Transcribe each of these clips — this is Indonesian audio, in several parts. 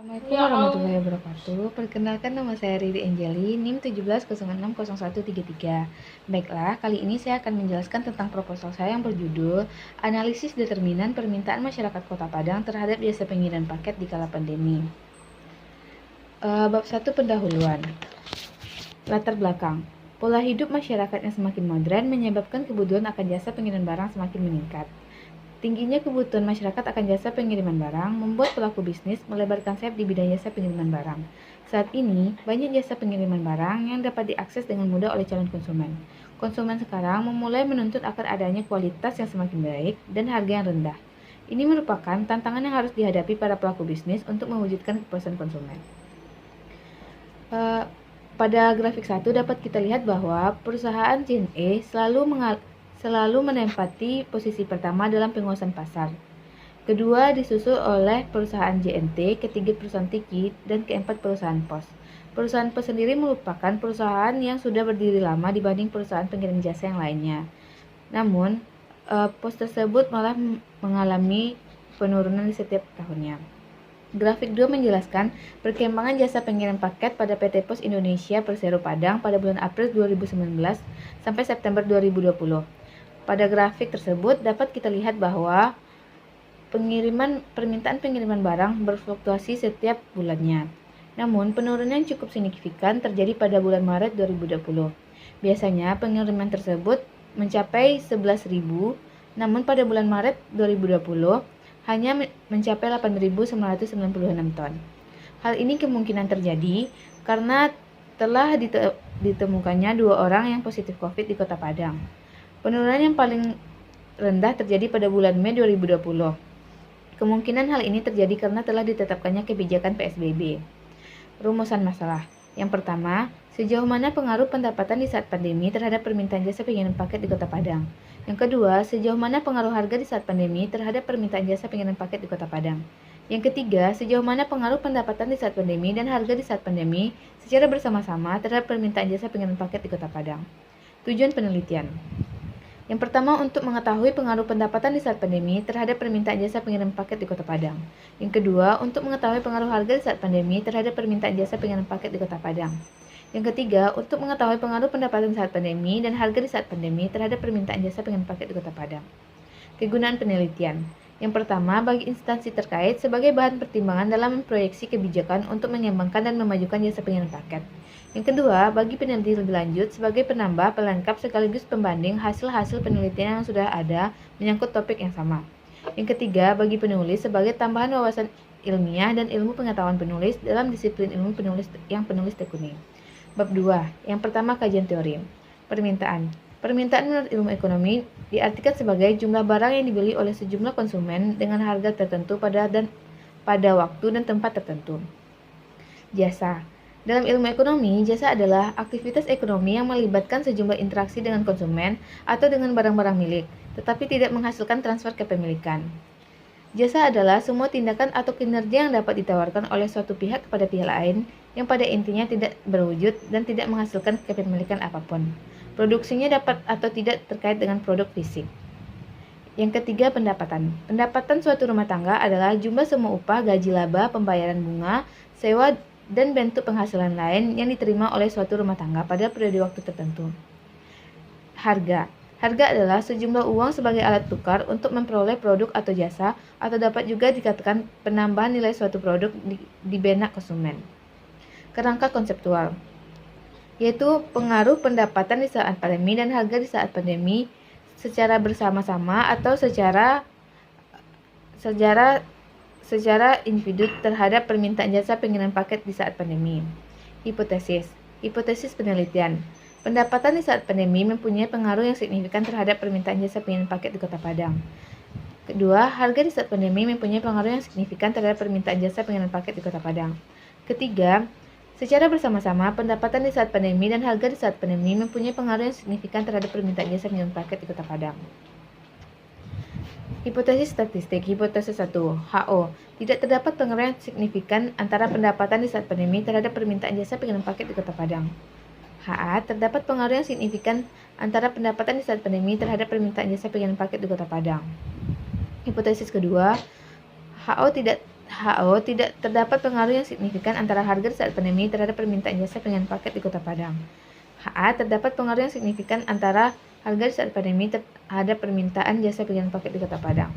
Assalamualaikum warahmatullahi wabarakatuh. Perkenalkan, nama saya Riri Angeli, NIM 17060133. Baiklah, kali ini saya akan menjelaskan tentang proposal saya yang berjudul Analisis Determinan Permintaan Masyarakat Kota Padang terhadap Jasa Pengiriman Paket di Kala Pandemi. Bab 1, Pendahuluan. Latar belakang. Pola hidup masyarakat yang semakin modern menyebabkan kebutuhan akan jasa pengiriman barang semakin meningkat. Tingginya kebutuhan masyarakat akan jasa pengiriman barang membuat pelaku bisnis melebarkan sayap di bidang jasa pengiriman barang. Saat ini, banyak jasa pengiriman barang yang dapat diakses dengan mudah oleh calon konsumen. Konsumen sekarang memulai menuntut akan adanya kualitas yang semakin baik dan harga yang rendah. Ini merupakan tantangan yang harus dihadapi para pelaku bisnis untuk mewujudkan kepuasan konsumen. Pada grafik 1 dapat kita lihat bahwa perusahaan JNE selalu menempati posisi pertama dalam penguasaan pasar. Kedua disusul oleh perusahaan JNT, ketiga perusahaan Tiki, dan keempat perusahaan POS. Perusahaan POS sendiri merupakan perusahaan yang sudah berdiri lama dibanding perusahaan pengirim jasa yang lainnya. Namun, POS tersebut malah mengalami penurunan di setiap tahunnya. Grafik 2 menjelaskan perkembangan jasa pengirim paket pada PT POS Indonesia Persero Padang pada bulan April 2019 sampai September 2020. Pada grafik tersebut dapat kita lihat bahwa permintaan pengiriman barang berfluktuasi setiap bulannya. Namun, penurunan cukup signifikan terjadi pada bulan Maret 2020. Biasanya pengiriman tersebut mencapai 11.000, namun pada bulan Maret 2020 hanya mencapai 8.996 ton. Hal ini kemungkinan terjadi karena telah ditemukannya 2 orang yang positif COVID di Kota Padang. Penurunan yang paling rendah terjadi pada bulan Mei 2020. Kemungkinan hal ini terjadi karena telah ditetapkannya kebijakan PSBB. Rumusan masalah. Yang pertama, sejauh mana pengaruh pendapatan di saat pandemi terhadap permintaan jasa pengiriman paket di Kota Padang? Yang kedua, sejauh mana pengaruh harga di saat pandemi terhadap permintaan jasa pengiriman paket di Kota Padang? Yang ketiga, sejauh mana pengaruh pendapatan di saat pandemi dan harga di saat pandemi secara bersama-sama terhadap permintaan jasa pengiriman paket di Kota Padang? Tujuan penelitian. Yang pertama, untuk mengetahui pengaruh pendapatan di saat pandemi terhadap permintaan jasa pengiriman paket di Kota Padang. Yang kedua, untuk mengetahui pengaruh harga di saat pandemi terhadap permintaan jasa pengiriman paket di Kota Padang. Yang ketiga, untuk mengetahui pengaruh pendapatan saat pandemi dan harga di saat pandemi terhadap permintaan jasa pengiriman paket di Kota Padang. Kegunaan penelitian. Yang pertama, bagi instansi terkait sebagai bahan pertimbangan dalam memproyeksi kebijakan untuk mengembangkan dan memajukan jasa pengiriman paket. Yang kedua, bagi peneliti lebih lanjut sebagai penambah, pelengkap sekaligus pembanding hasil-hasil penelitian yang sudah ada menyangkut topik yang sama. Yang ketiga, bagi penulis sebagai tambahan wawasan ilmiah dan ilmu pengetahuan penulis dalam disiplin ilmu penulis yang penulis tekuni. Bab 2. Yang pertama, kajian teori. Permintaan. Permintaan menurut ilmu ekonomi diartikan sebagai jumlah barang yang dibeli oleh sejumlah konsumen dengan harga tertentu pada waktu dan tempat tertentu. Jasa. Dalam ilmu ekonomi, jasa adalah aktivitas ekonomi yang melibatkan sejumlah interaksi dengan konsumen atau dengan barang-barang milik, tetapi tidak menghasilkan transfer kepemilikan. Jasa adalah semua tindakan atau kinerja yang dapat ditawarkan oleh suatu pihak kepada pihak lain yang pada intinya tidak berwujud dan tidak menghasilkan kepemilikan apapun. Produksinya dapat atau tidak terkait dengan produk fisik. Yang ketiga, pendapatan. Pendapatan suatu rumah tangga adalah jumlah semua upah, gaji laba, pembayaran bunga, sewa, dan bentuk penghasilan lain yang diterima oleh suatu rumah tangga pada periode waktu tertentu. Harga. Harga adalah sejumlah uang sebagai alat tukar untuk memperoleh produk atau jasa, atau dapat juga dikatakan penambahan nilai suatu produk di benak konsumen. Kerangka konseptual, yaitu pengaruh pendapatan di saat pandemi dan harga di saat pandemi secara bersama-sama atau secara individu terhadap permintaan jasa pengiriman paket di saat pandemi. Hipotesis. Hipotesis penelitian. Pendapatan di saat pandemi mempunyai pengaruh yang signifikan terhadap permintaan jasa pengiriman paket di Kota Padang. Kedua, harga di saat pandemi mempunyai pengaruh yang signifikan terhadap permintaan jasa pengiriman paket di Kota Padang. Ketiga, secara bersama-sama, pendapatan di saat pandemi dan harga di saat pandemi mempunyai pengaruh yang signifikan terhadap permintaan jasa pengiriman paket di Kota Padang. Hipotesis statistik. Hipotesis 1. HO. Tidak terdapat pengaruh yang signifikan antara pendapatan di saat pandemi terhadap permintaan jasa pengiriman paket di Kota Padang. HA. Terdapat pengaruh yang signifikan antara pendapatan di saat pandemi terhadap permintaan jasa pengiriman paket di Kota Padang. Hipotesis kedua. HO tidak terdapat pengaruh yang signifikan antara harga di saat pandemi terhadap permintaan jasa pengiriman paket di Kota Padang. HA terdapat pengaruh yang signifikan antara harga di saat pandemi terhadap permintaan jasa pengiriman paket di Kota Padang.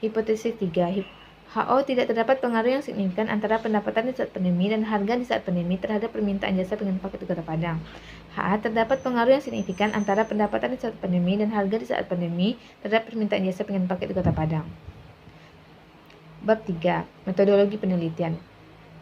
Hipotesis 3. HO tidak terdapat pengaruh yang signifikan antara pendapatan di saat pandemi dan harga di saat pandemi terhadap permintaan jasa pengiriman paket di Kota Padang. HA terdapat pengaruh yang signifikan antara pendapatan di saat pandemi dan harga di saat pandemi terhadap permintaan jasa pengiriman paket di Kota Padang. Bab 3. Metodologi penelitian.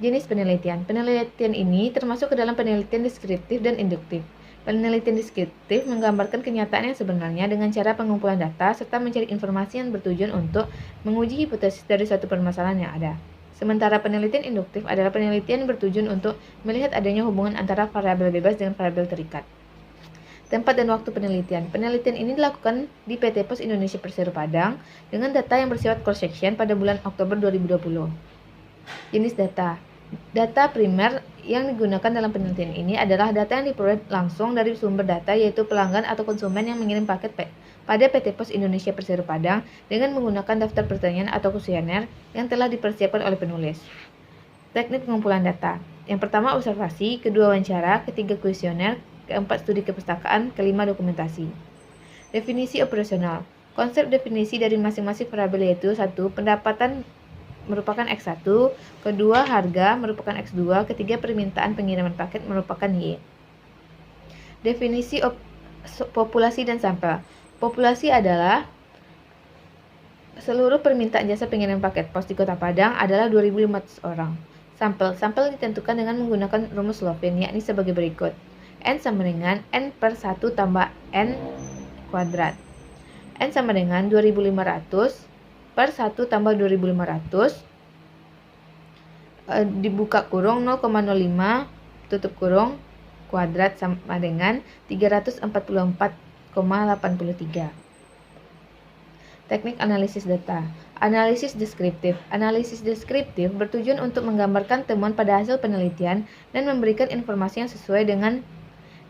Jenis penelitian. Penelitian ini termasuk ke dalam penelitian deskriptif dan induktif. Penelitian deskriptif menggambarkan kenyataan yang sebenarnya dengan cara pengumpulan data serta mencari informasi yang bertujuan untuk menguji hipotesis dari suatu permasalahan yang ada. Sementara penelitian induktif adalah penelitian yang bertujuan untuk melihat adanya hubungan antara variabel bebas dengan variabel terikat. Tempat dan waktu penelitian. Penelitian ini dilakukan di PT Pos Indonesia Persero Padang dengan data yang bersifat cross-section pada bulan Oktober 2020. Jenis data. Data primer yang digunakan dalam penelitian ini adalah data yang diperoleh langsung dari sumber data, yaitu pelanggan atau konsumen yang mengirim paket pada PT Pos Indonesia Persero Padang dengan menggunakan daftar pertanyaan atau kuesioner yang telah dipersiapkan oleh penulis. Teknik pengumpulan data. Yang pertama observasi, kedua wawancara, ketiga kuesioner, keempat studi kepustakaan, kelima dokumentasi. Definisi operasional. Konsep definisi dari masing-masing variabel yaitu 1. Pendapatan merupakan X1, kedua harga merupakan X2, ketiga permintaan pengiriman paket merupakan Y. Definisi populasi dan sampel. Populasi adalah seluruh permintaan jasa pengiriman paket pos di Kota Padang adalah 2.500 orang. Sampel ditentukan dengan menggunakan rumus Slovin, yakni sebagai berikut. N sama dengan N per 1 tambah N kuadrat. N sama dengan 2.500 per 1 tambah 2.500 dibuka kurung 0,05 tutup kurung kuadrat sama dengan 344,83. Teknik analisis data. Analisis deskriptif. Analisis deskriptif bertujuan untuk menggambarkan temuan pada hasil penelitian dan memberikan informasi yang sesuai dengan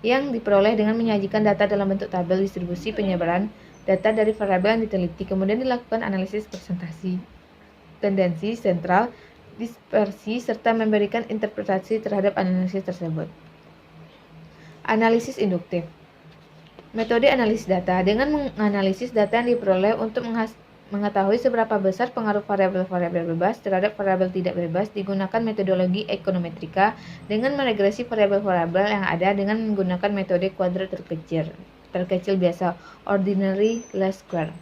yang diperoleh dengan menyajikan data dalam bentuk tabel distribusi penyebaran data dari variabel yang diteliti, kemudian dilakukan analisis presentasi, tendensi, sentral, dispersi, serta memberikan interpretasi terhadap analisis tersebut. Analisis induktif. Metode analisis data. Dengan menganalisis data yang diperoleh untuk mengetahui seberapa besar pengaruh variabel-variabel bebas terhadap variabel tidak bebas, digunakan metodologi ekonometrika dengan meregresi variabel-variabel yang ada dengan menggunakan metode kuadrat terkecil biasa, ordinary least square.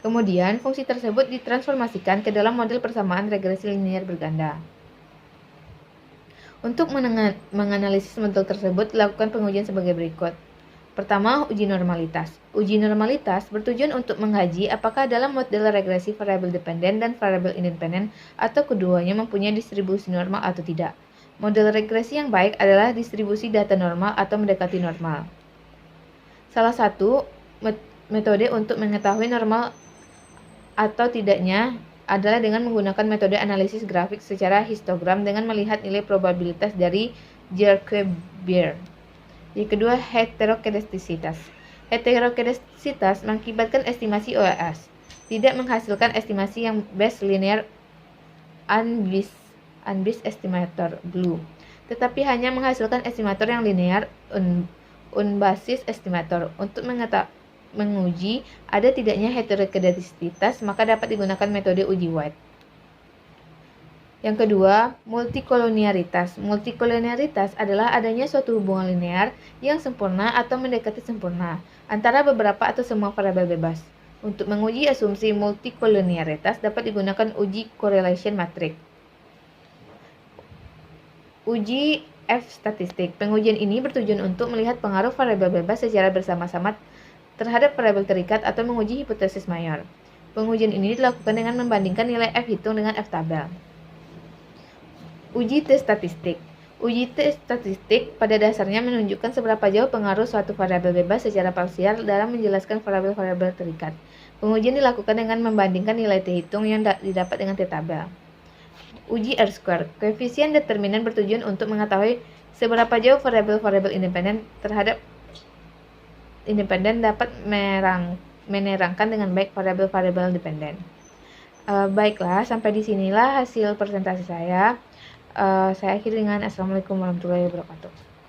Kemudian, fungsi tersebut ditransformasikan ke dalam model persamaan regresi linear berganda. Untuk menganalisis model tersebut, dilakukan pengujian sebagai berikut. Pertama, uji normalitas. Uji normalitas bertujuan untuk mengkaji apakah dalam model regresi variabel dependen dan variabel independen atau keduanya mempunyai distribusi normal atau tidak. Model regresi yang baik adalah distribusi data normal atau mendekati normal. Salah satu metode untuk mengetahui normal atau tidaknya adalah dengan menggunakan metode analisis grafik secara histogram dengan melihat nilai probabilitas dari Jacobian. Yang kedua, heterokedastisitas. Heterokedastisitas mengakibatkan estimasi OAS, tidak menghasilkan estimasi yang base linear unbiased estimator GLU, tetapi hanya menghasilkan estimator yang linear unbasis estimator. Untuk menguji ada tidaknya heterokedastisitas, maka dapat digunakan metode uji White. Yang kedua, multikoloniaritas. Multikoloniaritas adalah adanya suatu hubungan linear yang sempurna atau mendekati sempurna antara beberapa atau semua variabel bebas. Untuk menguji asumsi multikoloniaritas dapat digunakan uji correlation matrix. Uji F-statistik. Pengujian ini bertujuan untuk melihat pengaruh variabel bebas secara bersama-sama terhadap variabel terikat atau menguji hipotesis mayor. Pengujian ini dilakukan dengan membandingkan nilai F hitung dengan F tabel. Uji T-statistik. Uji T-statistik pada dasarnya menunjukkan seberapa jauh pengaruh suatu variabel bebas secara parsial dalam menjelaskan variabel-variabel terikat. Pengujian dilakukan dengan membandingkan nilai T hitung yang didapat dengan T tabel. Uji R-square. Koefisien determinan bertujuan untuk mengetahui seberapa jauh variabel-variabel independen dapat menerangkan dengan baik variabel-variabel dependen. Baiklah, sampai di sinilah hasil presentasi saya. Saya akhiri dengan Assalamualaikum warahmatullahi wabarakatuh.